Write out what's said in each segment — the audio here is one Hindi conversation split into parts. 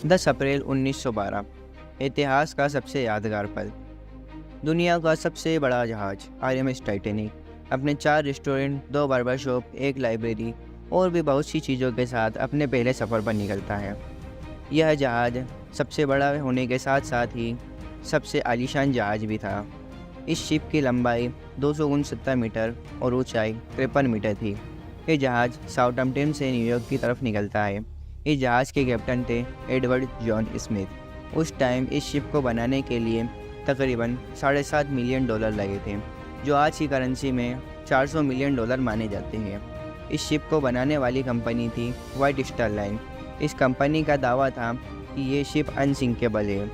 10 अप्रैल 1912 इतिहास का सबसे यादगार पल। दुनिया का सबसे बड़ा जहाज आरएमएस टाइटैनिक अपने 4 रेस्टोरेंट, 2 बार्बर शॉप, एक लाइब्रेरी और भी बहुत सी चीज़ों के साथ अपने पहले सफ़र पर निकलता है। यह जहाज सबसे बड़ा होने के साथ साथ ही सबसे आलीशान जहाज भी था। इस शिप की लंबाई 269 मीटर और ऊंचाई 53 मीटर थी। ये जहाज साउथहैम्पटन से न्यूयॉर्क की तरफ निकलता है। इस जहाज़ के कैप्टन थे एडवर्ड जॉन स्मिथ। उस टाइम इस शिप को बनाने के लिए तकरीबन $7.5 मिलियन लगे थे, जो आज की करेंसी में $400 मिलियन माने जाते हैं। इस शिप को बनाने वाली कंपनी थी व्हाइट स्टार लाइन। इस कंपनी का दावा था कि ये शिप अनसिंकेबल है,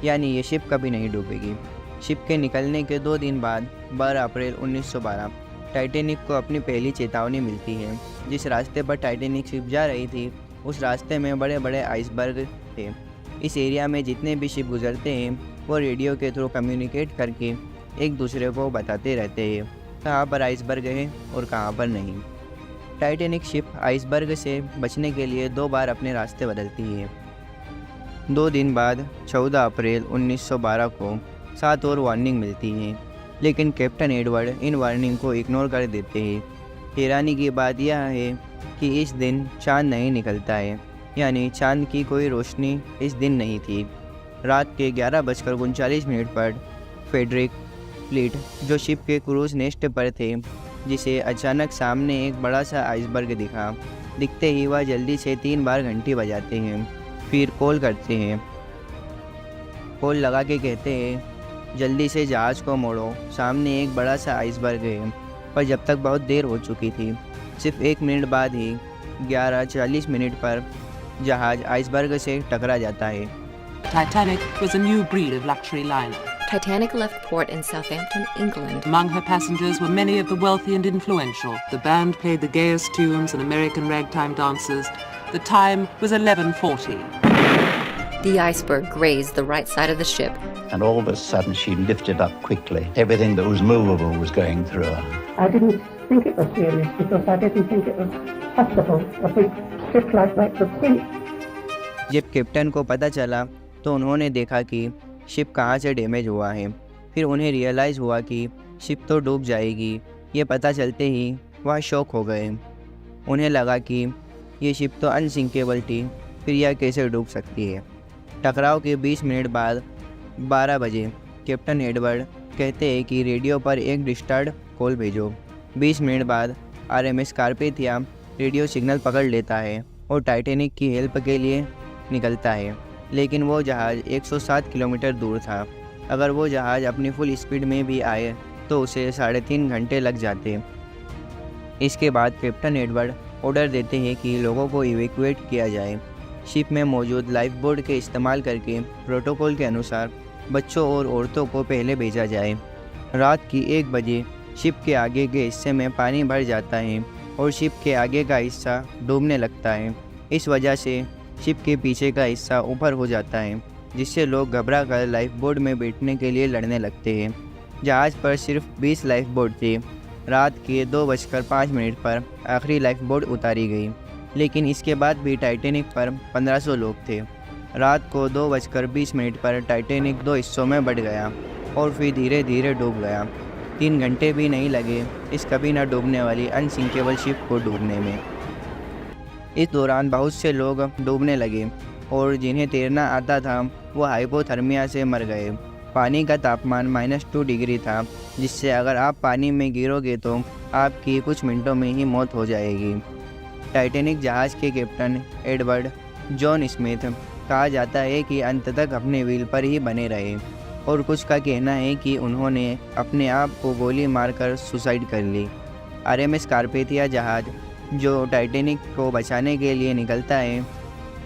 यानी ये शिप कभी नहीं डूबेगी। शिप के निकलने के 2 दिन बाद 12 अप्रैल 1912 टाइटैनिक को अपनी पहली चेतावनी मिलती है। जिस रास्ते पर टाइटैनिक शिप जा रही थी, उस रास्ते में बड़े बड़े आइसबर्ग थे। इस एरिया में जितने भी शिप गुजरते हैं वो रेडियो के थ्रू कम्युनिकेट करके एक दूसरे को बताते रहते हैं कहाँ पर आइसबर्ग है और कहाँ पर नहीं। टाइटैनिक शिप आइसबर्ग से बचने के लिए 2 बार अपने रास्ते बदलती है। 2 दिन बाद 14 अप्रैल 1912 को 7 और वार्निंग मिलती है, लेकिन कैप्टन एडवर्ड इन वार्निंग को इग्नोर कर देते हैं। हैरानी की बात यह है कि इस दिन चांद नहीं निकलता है, यानी चांद की कोई रोशनी इस दिन नहीं थी। रात के 11:39 पर फेडरिक फ्लीट, जो शिप के क्रूज नेस्ट पर थे, जिसे अचानक सामने एक बड़ा सा आइसबर्ग दिखते ही वह जल्दी से 3 बार घंटी बजाते हैं, फिर कॉल करते हैं। कॉल लगा के कहते हैं, जल्दी से जहाज़ को मोड़ो, सामने एक बड़ा सा आइसबर्ग है। पर जब तक बहुत देर हो चुकी थी। सिर्फ 1 मिनट बाद ही 11:40 पर जहाज़ आइसबर्ग से टकरा जाता है। Titanic was a new breed of luxury liner. Titanic left port in Southampton, England. Among her passengers were many of the wealthy and influential. The band played the gayest tunes and American ragtime dances. The time was 11:40. The iceberg grazed the right side of the ship. And all of a sudden she lifted up quickly. Everything that was movable was going through her. I didn't think it was serious because I didn't think it was possible. A big ship like that could sink. जब कैप्टन को पता चला तो उन्होंने देखा कि शिप कहाँ से डैमेज हुआ है। फिर उन्हें रियलाइज़ हुआ कि शिप तो डूब जाएगी। ये पता चलते ही वह शॉक हो गए। उन्हें लगा कि ये शिप तो अनसिंकेबल थी, फिर यह कैसे डूब सकती है। टकराव के 20 मिनट बाद 12 बजे कैप्टन एडवर्ड कहते हैं कि रेडियो पर एक डिस्टर्ब कॉल भेजो। 20 मिनट बाद आरएमएस कार्पेथिया रेडियो सिग्नल पकड़ लेता है और टाइटैनिक की हेल्प के लिए निकलता है, लेकिन वो जहाज़ 107 किलोमीटर दूर था। अगर वो जहाज़ अपनी फुल स्पीड में भी आए तो उसे 3.5 घंटे लग जाते। इसके बाद कैप्टन एडवर्ड ऑर्डर देते हैं कि लोगों को इवैक्यूएट किया जाए। शिप में मौजूद लाइफ बोर्ड के इस्तेमाल करके प्रोटोकॉल के अनुसार बच्चों और औरतों को पहले भेजा जाए। रात की 1 बजे शिप के आगे के हिस्से में पानी भर जाता है और शिप के आगे का हिस्सा डूबने लगता है। इस वजह से शिप के पीछे का हिस्सा ऊपर हो जाता है, जिससे लोग घबरा कर लाइफ बोट में बैठने के लिए लड़ने लगते हैं। जहाज़ पर सिर्फ 20 लाइफ बोट थे। रात के 2:05 पर आखिरी लाइफ बोट उतारी गई, लेकिन इसके बाद भी टाइटैनिक पर 1500 लोग थे। रात को 2:20 पर टाइटैनिक 2 हिस्सों में बढ़ गया और फिर धीरे धीरे डूब गया। 3 घंटे भी नहीं लगे इस कभी न डूबने वाली अनसिंकेबल शिप को डूबने में। इस दौरान बहुत से लोग डूबने लगे और जिन्हें तैरना आता था वो हाइपोथर्मिया से मर गए। पानी का तापमान -2 डिग्री था, जिससे अगर आप पानी में गिरोगे तो आपकी कुछ मिनटों में ही मौत हो जाएगी। टाइटैनिक जहाज़ के कैप्टन एडवर्ड जॉन स्मिथ कहा जाता है कि अंत तक अपने व्हील पर ही बने रहे और कुछ का कहना है कि उन्होंने अपने आप को गोली मारकर सुसाइड कर ली। आरएमएस कार्पेथिया जहाज़ जो टाइटैनिक को बचाने के लिए निकलता है,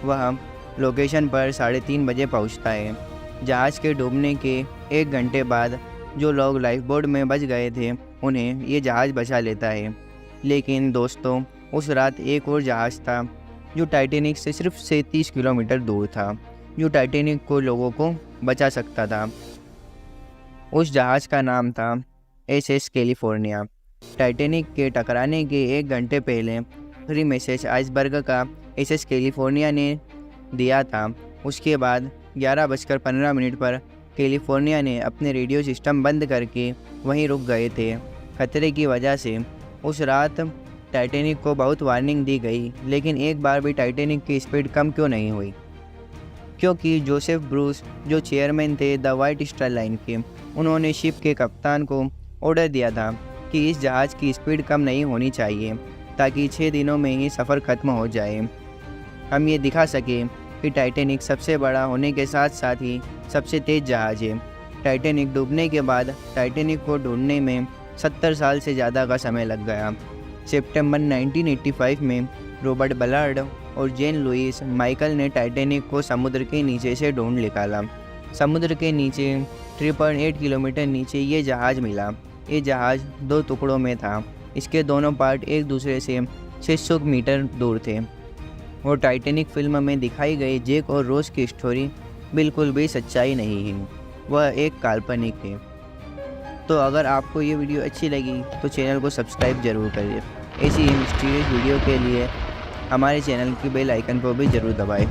वह लोकेशन पर 3:30 बजे पहुंचता है। जहाज़ के डूबने के 1 घंटे बाद जो लोग लाइफ बोट में बच गए थे उन्हें ये जहाज़ बचा लेता है। लेकिन दोस्तों, उस रात एक और जहाज़ था जो टाइटैनिक से सिर्फ 37 किलोमीटर दूर था, जो टाइटैनिक को लोगों को बचा सकता था। उस जहाज़ का नाम था SS कैलिफोर्निया। टाइटैनिक के टकराने के 1 घंटे पहले फ्री मैसेज आइसबर्ग का SS कैलिफोर्निया ने दिया था। उसके बाद 11:15 पर कैलिफोर्निया ने अपने रेडियो सिस्टम बंद करके वहीं रुक गए थे। खतरे की वजह से उस रात टाइटैनिक को बहुत वार्निंग दी गई, लेकिन एक बार भी टाइटैनिक की स्पीड कम क्यों नहीं हुई? क्योंकि जोसेफ ब्रूस जो चेयरमैन थे द वाइट स्टार लाइन के, उन्होंने शिप के कप्तान को ऑर्डर दिया था कि इस जहाज़ की स्पीड कम नहीं होनी चाहिए ताकि 6 दिनों में ही सफ़र ख़त्म हो जाए। हम ये दिखा सकें कि टाइटैनिक सबसे बड़ा होने के साथ साथ ही सबसे तेज़ जहाज़ है। टाइटैनिक डूबने के बाद टाइटैनिक को ढूंढने में 70 साल से ज़्यादा का समय लग गया। सितंबर 1985 में रॉबर्ट बलार्ड और जेन लुइस माइकल ने टाइटैनिक को समुद्र के नीचे से ढूंढ निकाला। समुद्र के नीचे 3.8 किलोमीटर नीचे ये जहाज़ मिला। ये जहाज़ 2 टुकड़ों में था। इसके दोनों पार्ट एक दूसरे से 600 मीटर दूर थे। और टाइटैनिक फिल्म में दिखाई गई जैक और रोज की स्टोरी बिल्कुल भी सच्चाई नहीं है, वह एक काल्पनिक है। तो अगर आपको ये वीडियो अच्छी लगी तो चैनल को सब्सक्राइब ज़रूर करिए। ऐसी ही मिस्टीरियस वीडियो के लिए हमारे चैनल की बेल आइकन को भी ज़रूर दबाएं।